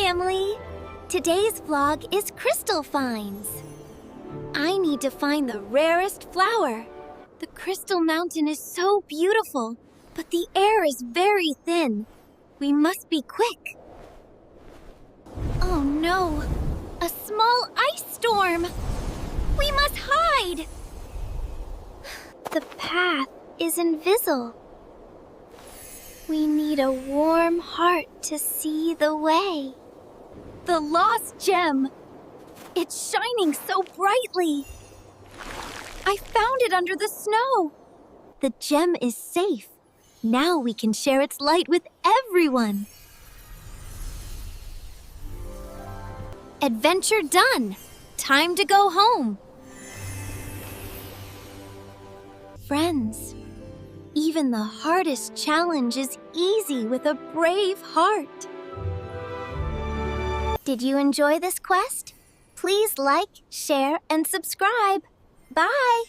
family! Today's vlog is crystal finds. I need to find the rarest flower. The crystal mountain is so beautiful, but the air is very thin. We must be quick. Oh no! A small ice storm! We must hide! The path is invisible. We need a warm heart to see the way. The lost gem! It's shining so brightly! I found it under the snow! The gem is safe. Now we can share its light with everyone. Adventure done! Time to go home! Friends, even the hardest challenge is easy with a brave heart. Did you enjoy this quest? Please like, share, and subscribe. Bye!